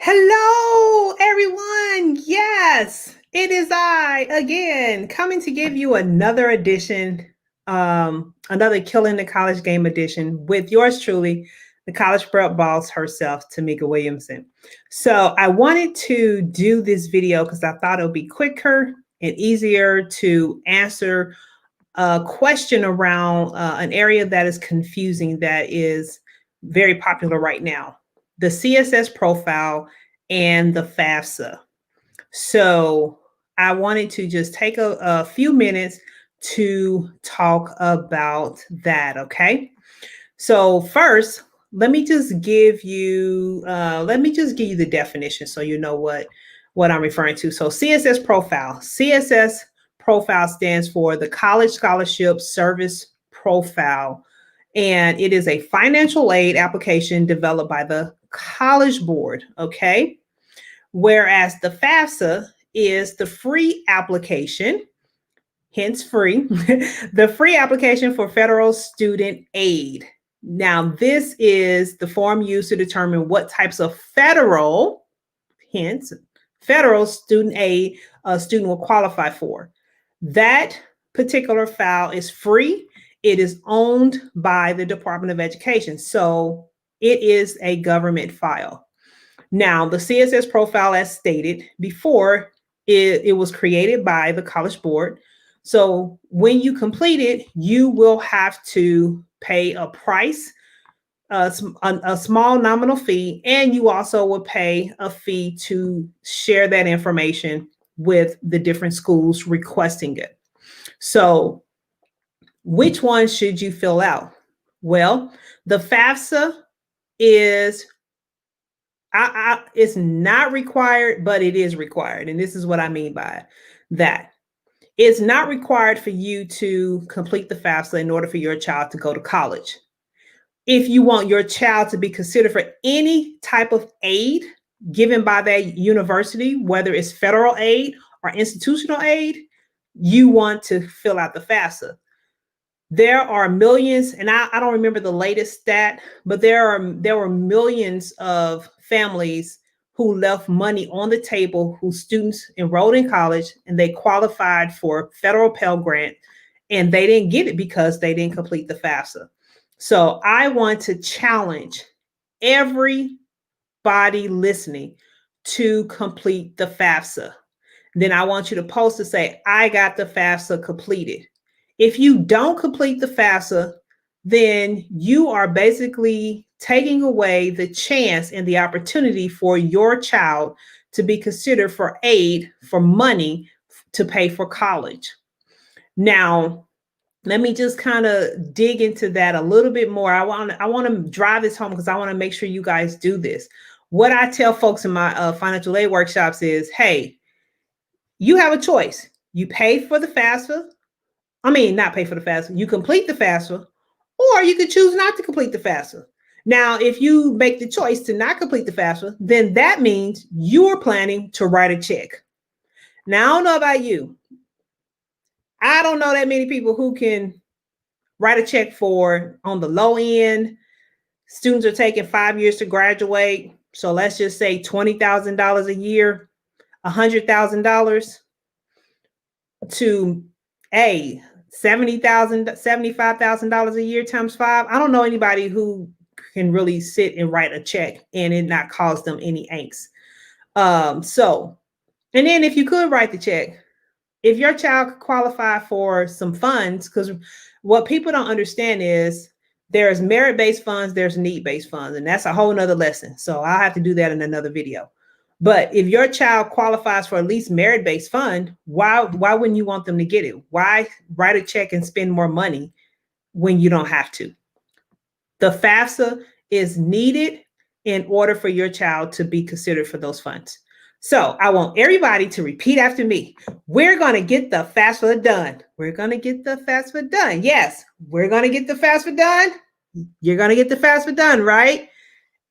Hello, everyone. Yes, it is I again coming to give you another edition, another Killing the College Game edition with yours truly, the college prep boss herself, Tamika Williamson. So I wanted to do this video because I thought it would be quicker and easier to answer a question around an area that is confusing, that is very popular right now, the CSS profile and the FAFSA. So I wanted to just take a few minutes to talk about that. Okay. So first, let me just give you the definition so you know what I'm referring to. So CSS profile. CSS profile stands for the College Scholarship Service Profile, and it is a financial aid application developed by the College Board. Okay. Whereas the FAFSA is the free application, hence free, the free application for federal student aid. Now, this is the form used to determine what types of federal, hence federal student aid a student will qualify for. That particular file is free. It is owned by the Department of Education. So it is a government file. Now, the CSS profile, as stated before, it was created by the College Board. So when you complete it, you will have to pay a price, a small nominal fee, and you also will pay a fee to share that information with the different schools requesting it. So which one should you fill out? Well, the FAFSA is it's not required, but it is required. And this is what I mean by that. It's not required for you to complete the FAFSA in order for your child to go to college. If you want your child to be considered for any type of aid given by that university, whether it's federal aid or institutional aid, you want to fill out the FAFSA. There are millions, and I don't remember the latest stat, but there were millions of families who left money on the table, whose students enrolled in college and they qualified for federal Pell Grant, and they didn't get it because they didn't complete the FAFSA. So I want to challenge everybody listening to complete the FAFSA. Then I want you to post to say, I got the FAFSA completed. If you don't complete the FAFSA, then you are basically taking away the chance and the opportunity for your child to be considered for aid, for money to pay for college. Now, let me just kind of dig into that a little bit more. I want to drive this home because I want to make sure you guys do this. What I tell folks in my financial aid workshops is, hey, you have a choice. You pay for the FAFSA. Not pay for the FAFSA. You complete the FAFSA, or you could choose not to complete the FAFSA. Now, if you make the choice to not complete the FAFSA, then that means you're planning to write a check. Now, I don't know about you. I don't know that many people who can write a check for, on the low end, students are taking 5 years to graduate. So let's just say $20,000 a year, $100,000 to $70,000, $75,000 a year times 5. I don't know anybody who can really sit and write a check and it not cause them any angst. And then if you could write the check, if your child could qualify for some funds, because what people don't understand is there's merit-based funds, there's need-based funds, and that's a whole nother lesson. So I'll have to do that in another video. But if your child qualifies for at least merit-based fund, why wouldn't you want them to get it? Why write a check and spend more money when you don't have to? The FAFSA is needed in order for your child to be considered for those funds. So I want everybody to repeat after me. We're going to get the FAFSA done. We're going to get the FAFSA done. Yes, we're going to get the FAFSA done. You're going to get the FAFSA done, right?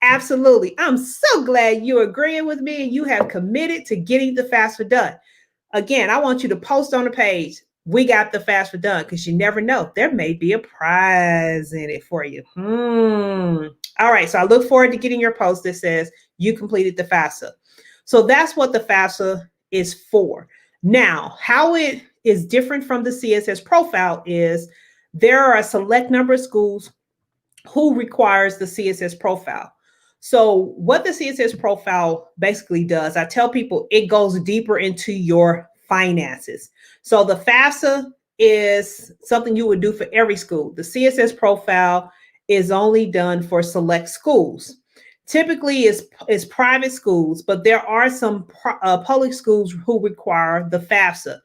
Absolutely. I'm so glad you're agreeing with me and you have committed to getting the FAFSA done. Again, I want you to post on the page, we got the FAFSA done, because you never know. There may be a prize in it for you. All right, so I look forward to getting your post that says you completed the FAFSA. So that's what the FAFSA is for. Now, how it is different from the CSS profile is there are a select number of schools who requires the CSS profile. So what the CSS profile basically does, I tell people it goes deeper into your finances. So the FAFSA is something you would do for every school. The CSS profile is only done for select schools. Typically, it's private schools, but there are some public schools who require the FAFSA.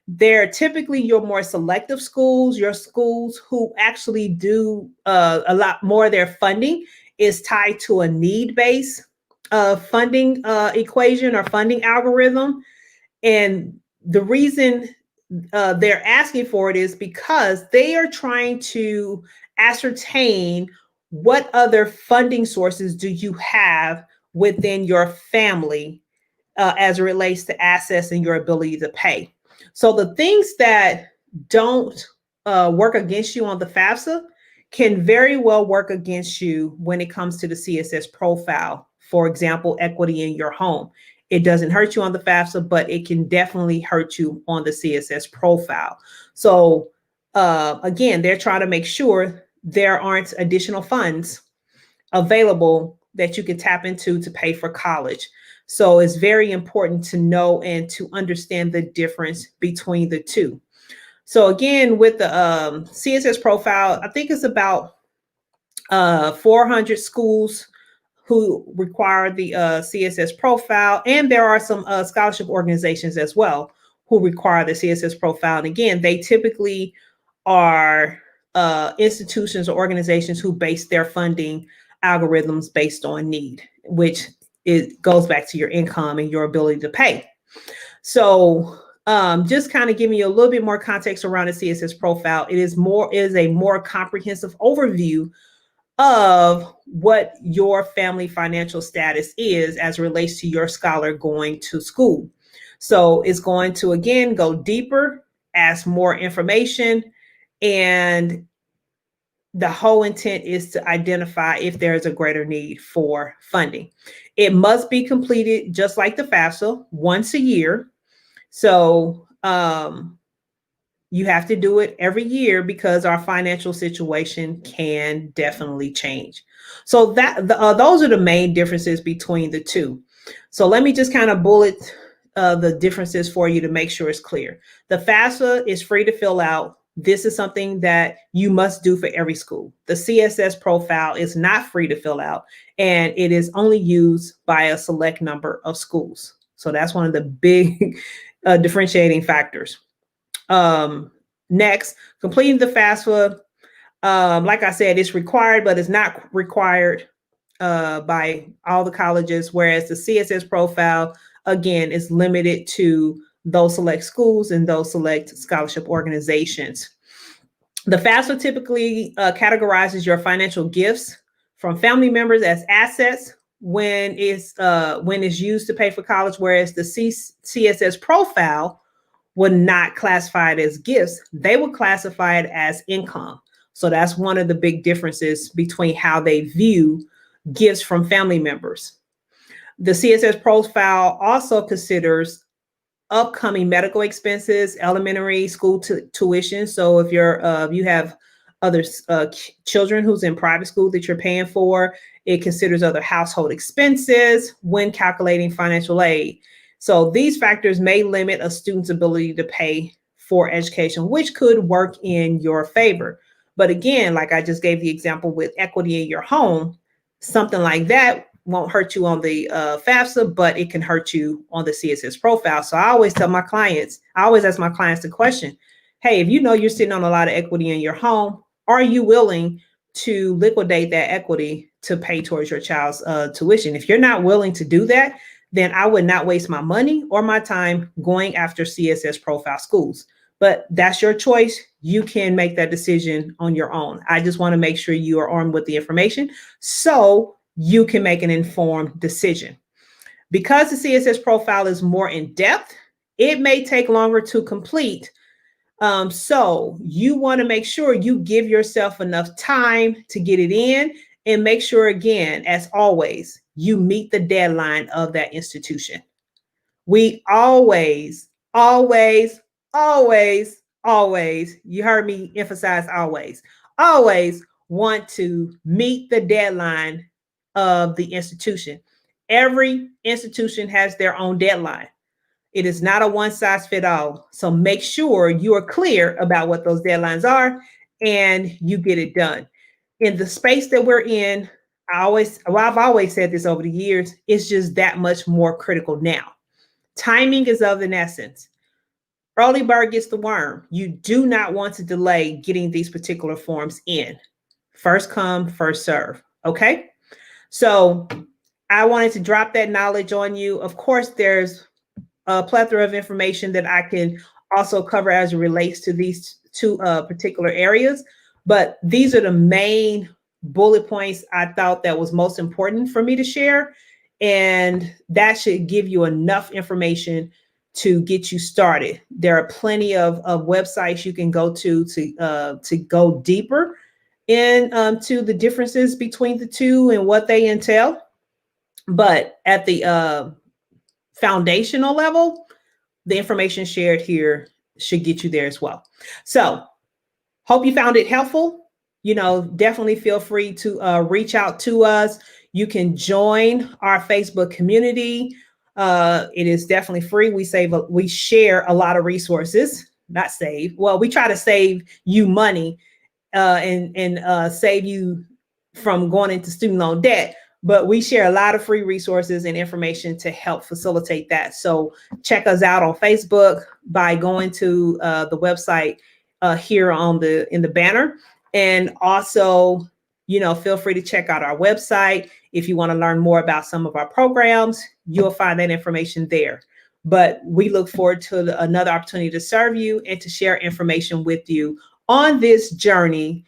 They're typically your more selective schools, your schools who actually do a lot more of their funding is tied to a need-based funding equation or funding algorithm. And the reason they're asking for it is because they are trying to ascertain what other funding sources do you have within your family as it relates to assets and your ability to pay. So the things that don't work against you on the FAFSA can very well work against you when it comes to the CSS profile. For example, equity in your home. It doesn't hurt you on the FAFSA, but it can definitely hurt you on the CSS profile. So again, they're trying to make sure there aren't additional funds available that you can tap into to pay for college. So it's very important to know and to understand the difference between the two. So again, with the CSS profile, I think it's about 400 schools who require the CSS profile. And there are some scholarship organizations as well who require the CSS profile. And again, they typically are institutions or organizations who base their funding algorithms based on need, which it goes back to your income and your ability to pay. So just kind of giving you a little bit more context around the CSS profile. It is a more comprehensive overview of what your family financial status is as it relates to your scholar going to school. So it's going to, again, go deeper, ask more information, and the whole intent is to identify if there's a greater need for funding. It must be completed just like the FAFSA once a year. So you have to do it every year because our financial situation can definitely change. So those are the main differences between the two. So let me just kind of bullet the differences for you to make sure it's clear. The FAFSA is free to fill out. This is something that you must do for every school. The CSS profile is not free to fill out, and it is only used by a select number of schools. So that's one of the big differentiating factors. Next, completing the FAFSA, like I said, it's required, but it's not required by all the colleges, whereas the CSS profile, again, is limited to those select schools and those select scholarship organizations. The FAFSA typically categorizes your financial gifts from family members as assets when it's used to pay for college, whereas the CSS profile would not classify it as gifts. They would classify it as income. So that's one of the big differences between how they view gifts from family members. The CSS profile also considers upcoming medical expenses, elementary school tuition. So if you have other children who's in private school that you're paying for, it considers other household expenses when calculating financial aid. So these factors may limit a student's ability to pay for education, which could work in your favor. But again, like I just gave the example with equity in your home, something like that won't hurt you on the FAFSA, but it can hurt you on the CSS profile. So I always ask my clients the question, hey, if you know you're sitting on a lot of equity in your home, are you willing to liquidate that equity to pay towards your child's tuition? If you're not willing to do that, then I would not waste my money or my time going after CSS profile schools. But that's your choice. You can make that decision on your own. I just want to make sure you are armed with the information so you can make an informed decision. Because the CSS profile is more in depth, it may take longer to complete. So you want to make sure you give yourself enough time to get it in And make sure, again, as always, you meet the deadline of that institution. We always, always, always, always, you heard me emphasize always want to meet the deadline of the institution. Every institution has their own deadline. It is not a one size fit all. So make sure you are clear about what those deadlines are and you get it done. In the space that we're in, I've always said this over the years, it's just that much more critical now. Timing is of an essence. Early bird gets the worm. You do not want to delay getting these particular forms in. First come, first serve. Okay. So I wanted to drop that knowledge on you. Of course, there's a plethora of information that I can also cover as it relates to these two particular areas. But these are the main bullet points I thought that was most important for me to share. And that should give you enough information to get you started. There are plenty of websites you can go to go deeper into the differences between the two and what they entail. But at the foundational level, the information shared here should get you there as well. So hope you found it helpful. Definitely feel free to reach out to us. You can join our Facebook community. It is definitely free. We share a lot of resources, not save. Well, we try to save you money and save you from going into student loan debt. But we share a lot of free resources and information to help facilitate that. So check us out on Facebook by going to the website here in the banner. And also, feel free to check out our website. If you want to learn more about some of our programs, you'll find that information there. But we look forward to another opportunity to serve you and to share information with you on this journey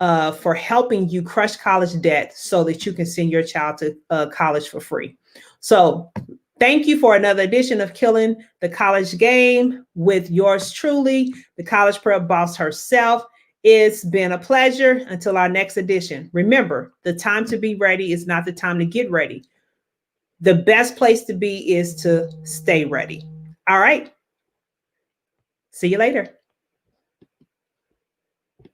for helping you crush college debt so that you can send your child to college for free. So thank you for another edition of Killing the College Game with yours truly, the college prep boss herself. It's been a pleasure. Until our next edition. Remember, the time to be ready is not the time to get ready. The best place to be is to stay ready. All right. See you later.